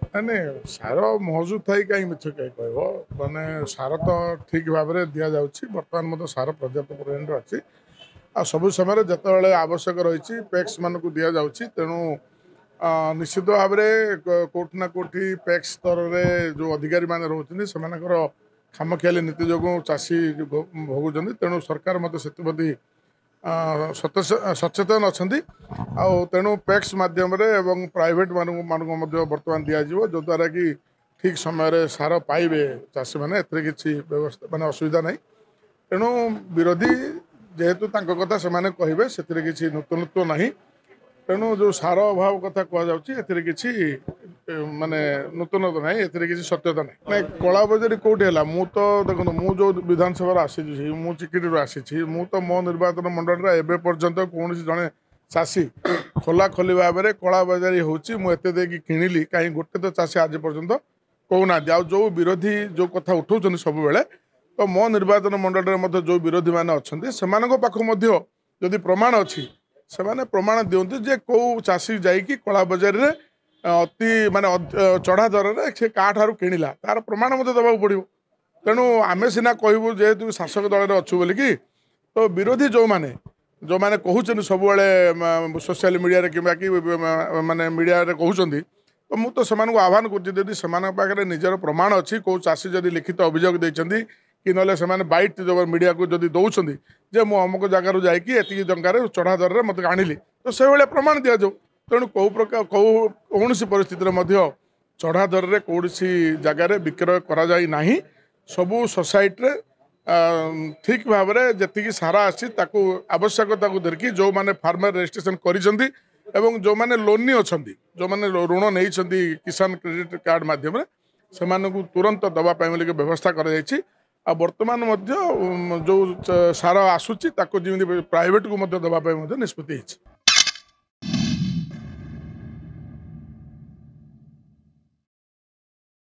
ମାନେ ସାର ମହଜୁଦ ଥାଇ କାହିଁ ମିଛ କାହିଁ କହିବ ମାନେ ସାର ତ ଠିକ୍ ଭାବରେ ଦିଆଯାଉଛି ବର୍ତ୍ତମାନ ମଧ୍ୟ ସାର ପର୍ଯ୍ୟାପ୍ତ ପରିମାଣରେ ଅଛି ଆଉ ସବୁ ସମୟରେ ଯେତେବେଳେ ଆବଶ୍ୟକ ରହିଛି ପ୍ୟାକ୍ସ ମାନଙ୍କୁ ଦିଆଯାଉଛି ତେଣୁ ନିଶ୍ଚିତ ଭାବରେ କୋଉଠି ନା କୋଉଠି ପ୍ୟାକ୍ସ ସ୍ତରରେ ଯେଉଁ ଅଧିକାରୀମାନେ ରହୁଛନ୍ତି ସେମାନଙ୍କର ଖାମଖିଆଲି ନୀତି ଯୋଗୁଁ ଚାଷୀ ଭୋଗୁଛନ୍ତି ତେଣୁ ସରକାର ମଧ୍ୟ ସେଥିପ୍ରତି ସଚେତନ ଅଛନ୍ତି ଆଉ ତେଣୁ ପ୍ୟାକ୍ସ ମାଧ୍ୟମରେ ଏବଂ ପ୍ରାଇଭେଟ ମାନଙ୍କୁ ମଧ୍ୟ ବର୍ତ୍ତମାନ ଦିଆଯିବ ଯଦ୍ୱାରା କି ଠିକ୍ ସମୟରେ ସାର ପାଇବେ ଚାଷୀମାନେ ଏଥିରେ କିଛି ବ୍ୟବସ୍ଥା ମାନେ ଅସୁବିଧା ନାହିଁ ତେଣୁ ବିରୋଧୀ ଯେହେତୁ ତାଙ୍କ କଥା ସେମାନେ କହିବେ ସେଥିରେ କିଛି ନୂତନତ୍ୱ ନାହିଁ ତେଣୁ ଯେଉଁ ସାର ଅଭାବ କଥା କୁହାଯାଉଛି ଏଥିରେ କିଛି ମାନେ ନୂତନତ୍ୱ ନାହିଁ ଏଥିରେ କିଛି ସତ୍ୟତା ନାହିଁ ନାଇଁ କଳାବଜାରୀ କେଉଁଠି ହେଲା ମୁଁ ତ ଦେଖନ୍ତୁ ମୁଁ ଯେଉଁ ବିଧାନସଭାରୁ ଆସିଛି ମୁଁ ଚିକିଟିରୁ ଆସିଛି ମୁଁ ତ ମୋ ନିର୍ବାଚନ ମଣ୍ଡଳୀରେ ଏବେ ପର୍ଯ୍ୟନ୍ତ କୌଣସି ଜଣେ ଚାଷୀ ଖୋଲାଖୋଲି ଭାବରେ କଳାବଜାରୀ ହେଉଛି ମୁଁ ଏତେ ଦେଇକି କିଣିଲି କାହିଁ ଗୋଟେ ତ ଚାଷୀ ଆଜି ପର୍ଯ୍ୟନ୍ତ କହୁନାହାନ୍ତି ଆଉ ଯେଉଁ ବିରୋଧୀ ଯେଉଁ କଥା ଉଠାଉଛନ୍ତି ସବୁବେଳେ ତ ମୋ ନିର୍ବାଚନ ମଣ୍ଡଳୀରେ ମଧ୍ୟ ଯେଉଁ ବିରୋଧୀମାନେ ଅଛନ୍ତି ସେମାନଙ୍କ ପାଖକୁ ମଧ୍ୟ ଯଦି ପ୍ରମାଣ ଅଛି ସେମାନେ ପ୍ରମାଣ ଦିଅନ୍ତୁ ଯେ କେଉଁ ଚାଷୀ ଯାଇକି କଳାବଜାରୀରେ ଅତି ମାନେ ଚଢ଼ା ଦରରେ ସେ କାହାଠାରୁ କିଣିଲା ତାର ପ୍ରମାଣ ମଧ୍ୟ ଦେବାକୁ ପଡ଼ିବ ତେଣୁ ଆମେ ସିନା କହିବୁ ଯେହେତୁ ଶାସକ ଦଳରେ ଅଛୁ ବୋଲିକି ତ ବିରୋଧୀ ଯେଉଁମାନେ କହୁଛନ୍ତି ସବୁବେଳେ ସୋସିଆଲ ମିଡ଼ିଆରେ କିମ୍ବା କି ମାନେ ମିଡ଼ିଆରେ କହୁଛନ୍ତି ତ ମୁଁ ତ ସେମାନଙ୍କୁ ଆହ୍ୱାନ କରୁଛି ଯଦି ସେମାନଙ୍କ ପାଖରେ ନିଜର ପ୍ରମାଣ ଅଛି କେଉଁ ଚାଷୀ ଯଦି ଲିଖିତ ଅଭିଯୋଗ ଦେଇଛନ୍ତି କି ନହେଲେ ସେମାନେ ବାଇଟ୍ ମିଡ଼ିଆକୁ ଯଦି ଦେଉଛନ୍ତି ଯେ ମୁଁ ଅମୁକ ଜାଗାରୁ ଯାଇକି ଏତିକି ଟଙ୍କାରେ ଚଢ଼ା ଦରରେ ମୋତେ ଆଣିଲି ତ ସେଇଭଳିଆ ପ୍ରମାଣ ଦିଆଯାଉ ତେଣୁ କୌଣସି ପରିସ୍ଥିତିରେ ମଧ୍ୟ ଚଢ଼ା ଦରରେ କୌଣସି ଜାଗାରେ ବିକ୍ରୟ କରାଯାଇ ନାହିଁ ସବୁ ସୋସାଇଟିରେ ଠିକ୍ ଭାବରେ ଯେତିକି ସାର ଆସିଛି ତାକୁ ଆବଶ୍ୟକତାକୁ ଧରିକି ଯେଉଁମାନେ ଫାର୍ମର ରେଜିଷ୍ଟ୍ରେସନ କରିଛନ୍ତି ଏବଂ ଯେଉଁମାନେ ଲୋନି ଅଛନ୍ତି ଯେଉଁମାନେ ଋଣ ନେଇଛନ୍ତି କିଷାନ କ୍ରେଡିଟ୍ କାର୍ଡ ମାଧ୍ୟମରେ ସେମାନଙ୍କୁ ତୁରନ୍ତ ଦେବା ପାଇଁ ବୋଲି ବ୍ୟବସ୍ଥା କରାଯାଇଛି ଆଉ ବର୍ତ୍ତମାନ ମଧ୍ୟ ଯେଉଁ ସାର ଆସୁଛି ତାକୁ ଯେମିତି ପ୍ରାଇଭେଟକୁ ମଧ୍ୟ ଦେବା ପାଇଁ ମଧ୍ୟ ନିଷ୍ପତ୍ତି ହେଇଛି।